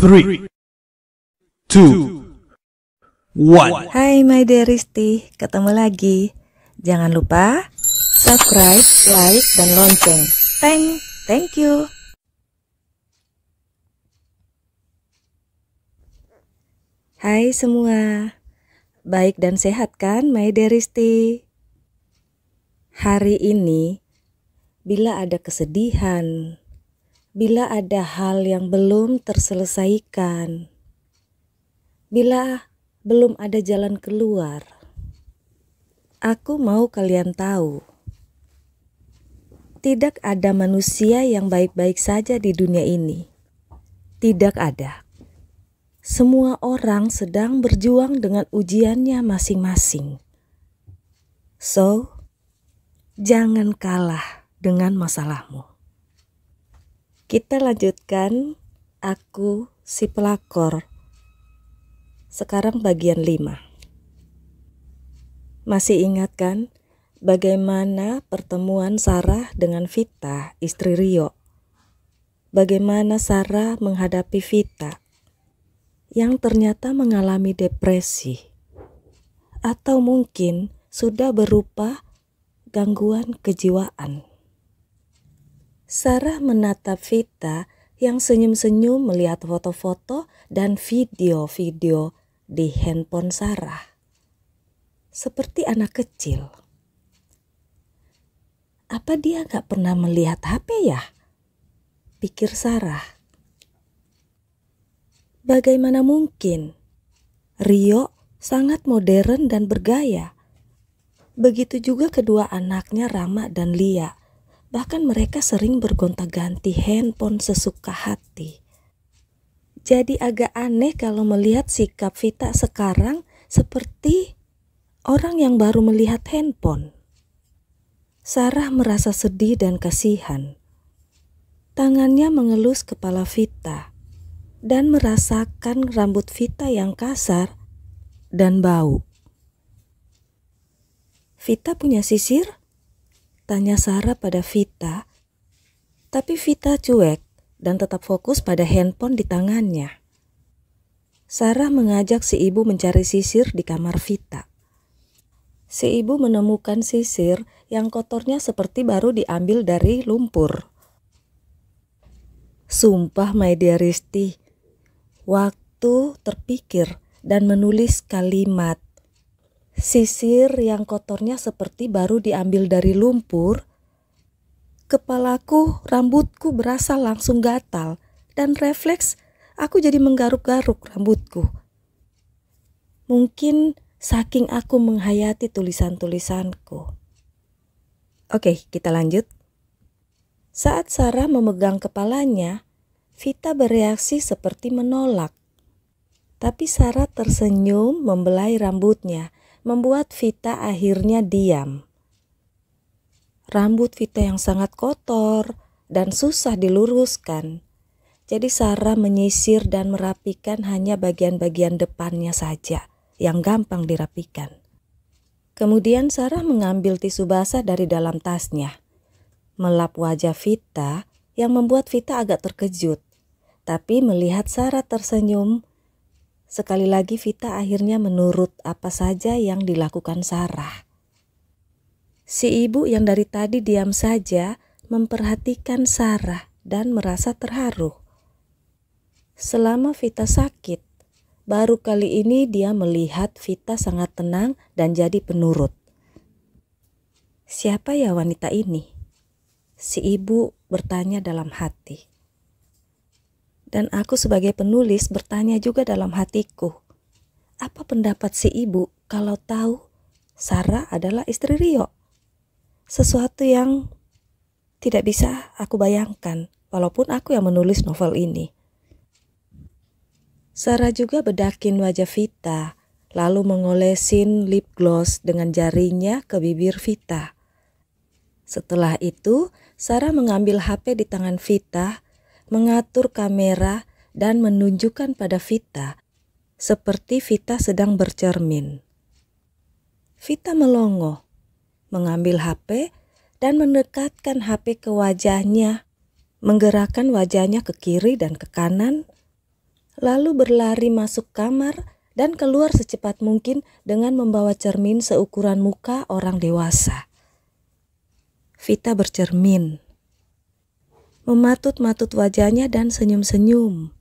3, 2, 1. Hai my dearisti, ketemu lagi. Jangan lupa subscribe, like, dan lonceng. Thank you. Hai semua, baik dan sehat kan my dearisti? Hari ini, bila ada kesedihan, bila ada hal yang belum terselesaikan, bila belum ada jalan keluar, aku mau kalian tahu, tidak ada manusia yang baik-baik saja di dunia ini. Tidak ada. Semua orang sedang berjuang dengan ujiannya masing-masing. So, jangan kalah dengan masalahmu. Kita lanjutkan Aku Si Pelakor. Sekarang bagian 5. Masih ingat kan bagaimana pertemuan Sarah dengan Vita, istri Rio? Bagaimana Sarah menghadapi Vita yang ternyata mengalami depresi, atau mungkin sudah berupa gangguan kejiwaan. Sarah menatap Vita yang senyum-senyum melihat foto-foto dan video-video di handphone Sarah. Seperti anak kecil. Apa dia gak pernah melihat HP ya? Pikir Sarah. Bagaimana mungkin? Rio sangat modern dan bergaya. Begitu juga kedua anaknya Rama dan Lia. Bahkan mereka sering bergonta-ganti handphone sesuka hati. Jadi agak aneh kalau melihat sikap Vita sekarang seperti orang yang baru melihat handphone. Sarah merasa sedih dan kasihan. Tangannya mengelus kepala Vita dan merasakan rambut Vita yang kasar dan bau. Vita punya sisir? Tanya Sarah pada Vita, tapi Vita cuek dan tetap fokus pada handphone di tangannya. Sarah mengajak si ibu mencari sisir di kamar Vita. Si ibu menemukan sisir yang kotornya seperti baru diambil dari lumpur. Sumpah my dearisti, waktu terpikir dan menulis kalimat sisir yang kotornya seperti baru diambil dari lumpur, kepalaku, rambutku berasa langsung gatal dan refleks aku jadi menggaruk-garuk rambutku. Mungkin saking aku menghayati tulisan-tulisanku. Oke, kita lanjut. Saat Sarah memegang kepalanya, Vita bereaksi seperti menolak. Tapi Sarah tersenyum membelai rambutnya, membuat Vita akhirnya diam. Rambut Vita yang sangat kotor dan susah diluruskan. Jadi Sarah menyisir dan merapikan hanya bagian-bagian depannya saja yang gampang dirapikan. Kemudian Sarah mengambil tisu basah dari dalam tasnya, melap wajah Vita yang membuat Vita agak terkejut. Tapi melihat Sarah tersenyum, sekali lagi Vita akhirnya menurut apa saja yang dilakukan Sarah. Si ibu yang dari tadi diam saja memperhatikan Sarah dan merasa terharu. Selama Vita sakit, baru kali ini dia melihat Vita sangat tenang dan jadi penurut. Siapa ya wanita ini? Si ibu bertanya dalam hati. Dan aku sebagai penulis bertanya juga dalam hatiku, apa pendapat si ibu kalau tahu Sarah adalah istri Rio? Sesuatu yang tidak bisa aku bayangkan, walaupun aku yang menulis novel ini. Sarah juga bedakin wajah Vita, lalu mengolesin lip gloss dengan jarinya ke bibir Vita. Setelah itu, Sarah mengambil HP di tangan Vita, mengatur kamera dan menunjukkan pada Vita seperti Vita sedang bercermin. Vita melongo, mengambil HP dan mendekatkan HP ke wajahnya, menggerakkan wajahnya ke kiri dan ke kanan, lalu berlari masuk kamar dan keluar secepat mungkin dengan membawa cermin seukuran muka orang dewasa. Vita bercermin, mematut-matut wajahnya dan senyum-senyum.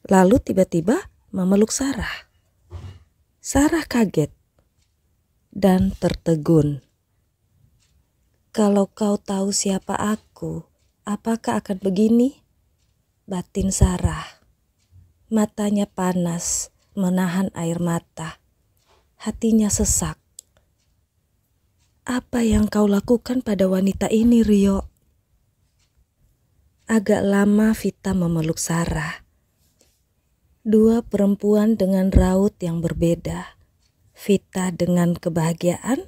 Lalu tiba-tiba memeluk Sarah. Sarah kaget dan tertegun. "Kalau kau tahu siapa aku, apakah akan begini?" batin Sarah. Matanya panas, menahan air mata. Hatinya sesak. "Apa yang kau lakukan pada wanita ini, Rio?" Agak lama Vita memeluk Sarah. Dua perempuan dengan raut yang berbeda. Vita dengan kebahagiaan,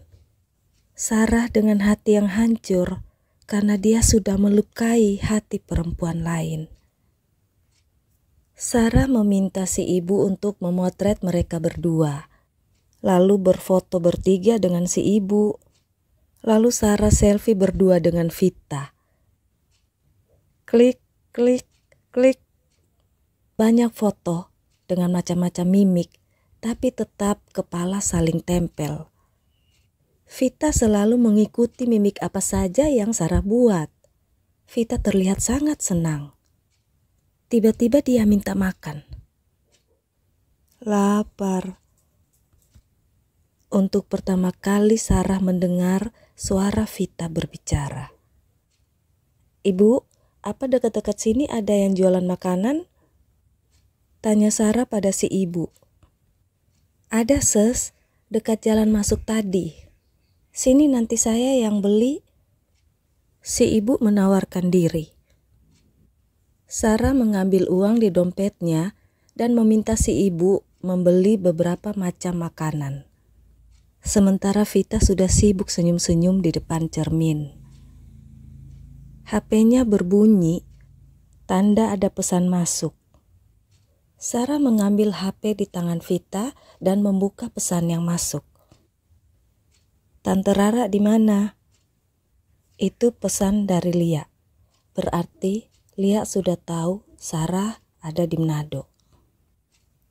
Sarah dengan hati yang hancur karena dia sudah melukai hati perempuan lain. Sarah meminta si ibu untuk memotret mereka berdua, lalu berfoto bertiga dengan si ibu, lalu Sarah selfie berdua dengan Vita. Klik, klik, klik. Banyak foto dengan macam-macam mimik, tapi tetap kepala saling tempel. Vita selalu mengikuti mimik apa saja yang Sarah buat. Vita terlihat sangat senang. Tiba-tiba dia minta makan. Lapar. Untuk pertama kali Sarah mendengar suara Vita berbicara. "Ibu, apa dekat-dekat sini ada yang jualan makanan?" tanya Sarah pada si ibu. "Ada, Ses, dekat jalan masuk tadi. Sini nanti saya yang beli." Si ibu menawarkan diri. Sarah mengambil uang di dompetnya dan meminta si ibu membeli beberapa macam makanan. Sementara Vita sudah sibuk senyum-senyum di depan cermin. HP-nya berbunyi, tanda ada pesan masuk. Sarah mengambil HP di tangan Vita dan membuka pesan yang masuk. "Tante Rara di mana?" Itu pesan dari Lia. Berarti Lia sudah tahu Sarah ada di Manado.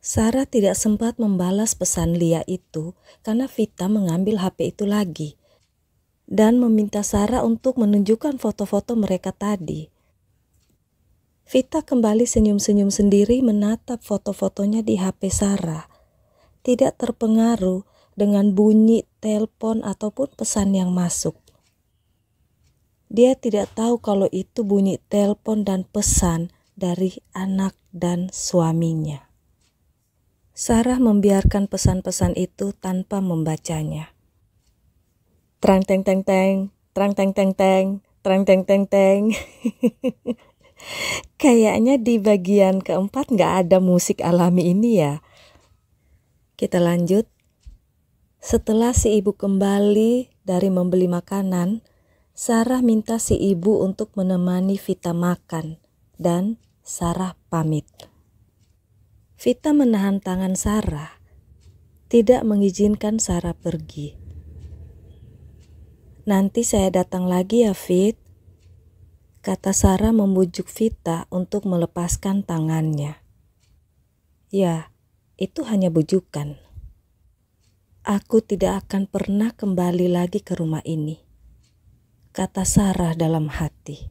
Sarah tidak sempat membalas pesan Lia itu karena Vita mengambil HP itu lagi dan meminta Sarah untuk menunjukkan foto-foto mereka tadi. Vita kembali senyum-senyum sendiri menatap foto-fotonya di HP Sarah. Tidak terpengaruh dengan bunyi telepon ataupun pesan yang masuk. Dia tidak tahu kalau itu bunyi telepon dan pesan dari anak dan suaminya. Sarah membiarkan pesan-pesan itu tanpa membacanya. Trang teng teng teng, trang teng teng teng, trang teng teng teng. Kayaknya di bagian keempat gak ada musik alami ini ya. Kita lanjut. Setelah si ibu kembali dari membeli makanan, Sarah minta si ibu untuk menemani Vita makan dan Sarah pamit. Vita menahan tangan Sarah, tidak mengizinkan Sarah pergi. "Nanti saya datang lagi ya, Fit," kata Sarah membujuk Vita untuk melepaskan tangannya. "Ya, itu hanya bujukan. Aku tidak akan pernah kembali lagi ke rumah ini," kata Sarah dalam hati.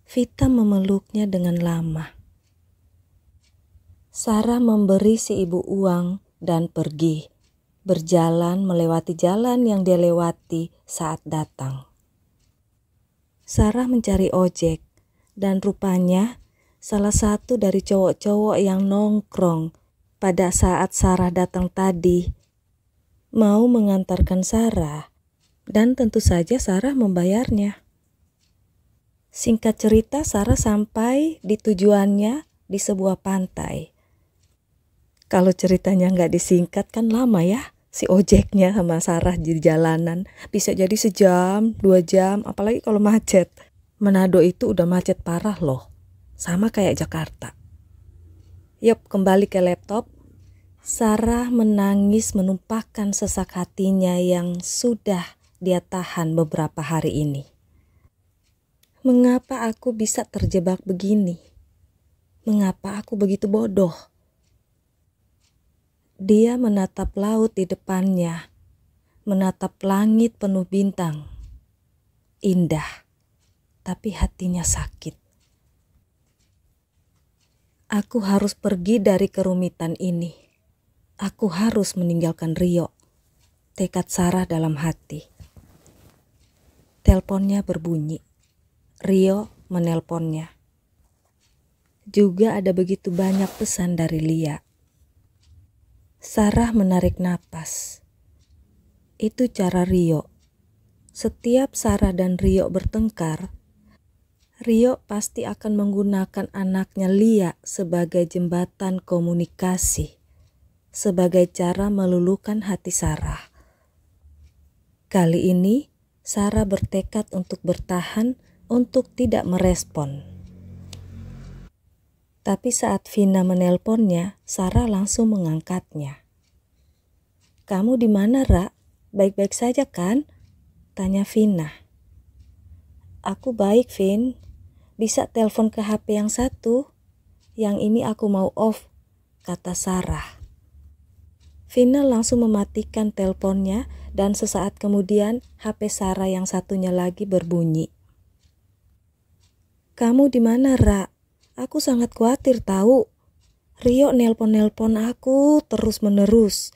Vita memeluknya dengan lama. Sarah memberi si ibu uang dan pergi, berjalan melewati jalan yang dia lewati saat datang. Sarah mencari ojek, dan rupanya salah satu dari cowok-cowok yang nongkrong pada saat Sarah datang tadi mau mengantarkan Sarah, dan tentu saja Sarah membayarnya. Singkat cerita, Sarah sampai di tujuannya di sebuah pantai. Kalau ceritanya nggak disingkat kan lama ya, si ojeknya sama Sarah di jalanan. Bisa jadi sejam, 2 jam, apalagi kalau macet. Manado itu udah macet parah loh, sama kayak Jakarta. Yup, kembali ke laptop. Sarah menangis menumpahkan sesak hatinya yang sudah dia tahan beberapa hari ini. Mengapa aku bisa terjebak begini? Mengapa aku begitu bodoh? Dia menatap laut di depannya, menatap langit penuh bintang. Indah, tapi hatinya sakit. Aku harus pergi dari kerumitan ini. Aku harus meninggalkan Rio. Tekad Sarah dalam hati. Teleponnya berbunyi. Rio menelponnya. Juga ada begitu banyak pesan dari Lia. Sarah menarik napas. Itu cara Rio. Setiap Sarah dan Rio bertengkar, Rio pasti akan menggunakan anaknya Lia sebagai jembatan komunikasi, sebagai cara meluluhkan hati Sarah. Kali ini, Sarah bertekad untuk bertahan, untuk tidak merespon. Tapi saat Vina menelponnya, Sarah langsung mengangkatnya. "Kamu di mana, Ra? Baik-baik saja kan?" tanya Vina. "Aku baik, Vin. Bisa telepon ke HP yang satu? Yang ini aku mau off," kata Sarah. Vina langsung mematikan teleponnya dan sesaat kemudian HP Sarah yang satunya lagi berbunyi. "Kamu di mana, Ra? Aku sangat khawatir tahu. Rio nelpon-nelpon aku terus-menerus.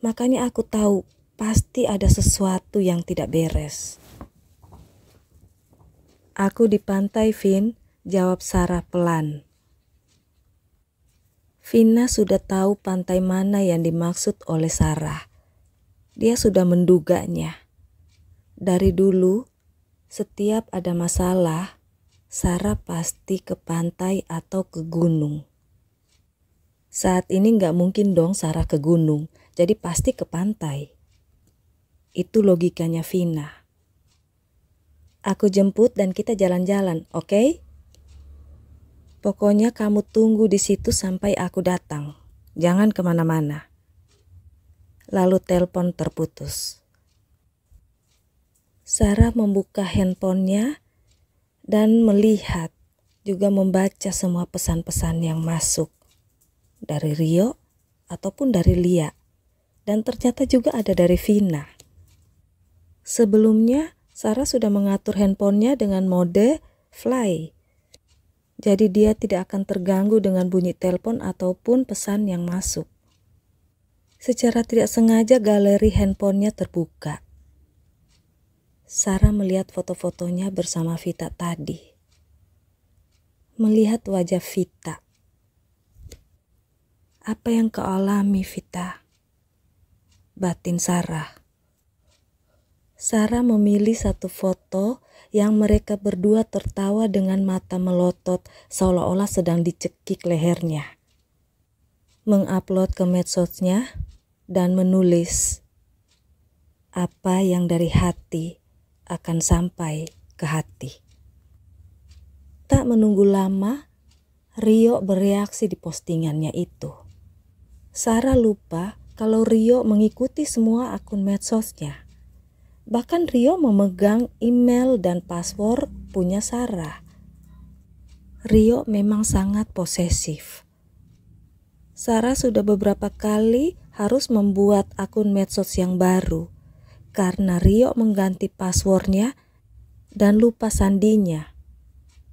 Makanya aku tahu pasti ada sesuatu yang tidak beres." "Aku di pantai, Vin," jawab Sarah pelan. Vina sudah tahu pantai mana yang dimaksud oleh Sarah. Dia sudah menduganya. Dari dulu, setiap ada masalah, Sarah pasti ke pantai atau ke gunung. Saat ini nggak mungkin dong Sarah ke gunung, jadi pasti ke pantai. Itu logikanya Vina. "Aku jemput dan kita jalan-jalan, oke? Pokoknya kamu tunggu di situ sampai aku datang. Jangan kemana-mana." Lalu telepon terputus. Sarah membuka handphonenya dan melihat, juga membaca semua pesan-pesan yang masuk. Dari Rio ataupun dari Lia. Dan ternyata juga ada dari Vina. Sebelumnya, Sarah sudah mengatur handphonenya dengan mode fly. Jadi dia tidak akan terganggu dengan bunyi telepon ataupun pesan yang masuk. Secara tidak sengaja galeri handphonenya terbuka. Sarah melihat foto-fotonya bersama Vita tadi. Melihat wajah Vita. "Apa yang kau alami, Vita?" batin Sarah. Sarah memilih satu foto yang mereka berdua tertawa dengan mata melotot seolah-olah sedang dicekik lehernya. Mengupload ke medsosnya dan menulis, "Apa yang dari hati akan sampai ke hati." Tak menunggu lama, Rio bereaksi di postingannya itu. Sarah lupa kalau Rio mengikuti semua akun medsosnya. Bahkan Rio memegang email dan password punya Sarah. Rio memang sangat posesif. Sarah sudah beberapa kali harus membuat akun medsos yang baru karena Rio mengganti passwordnya dan lupa sandinya.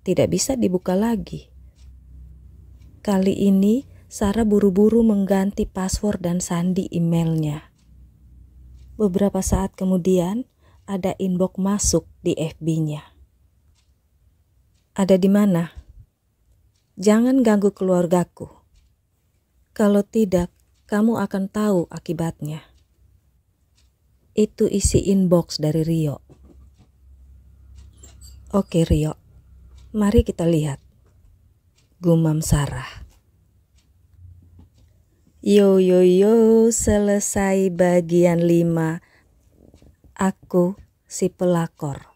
Tidak bisa dibuka lagi. Kali ini Sarah buru-buru mengganti password dan sandi emailnya. Beberapa saat kemudian ada inbox masuk di FB-nya. "Ada di mana? Jangan ganggu keluargaku. Kalau tidak, kamu akan tahu akibatnya." Itu isi inbox dari Rio. "Oke Rio, mari kita lihat," gumam Sarah. Yo, selesai bagian 5. Aku si pelakor.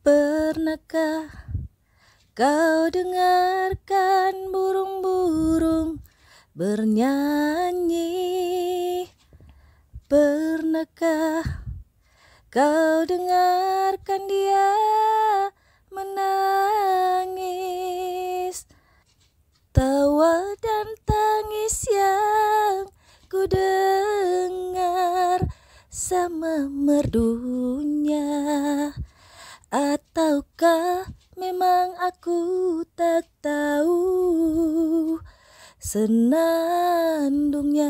Pernahkah kau dengarkan burung-burung bernyanyi? Pernahkah Kau dengarkan dia menangis, tawa dan tangis yang ku dengar sama merdunya. Ataukah memang aku tak tahu senandungnya?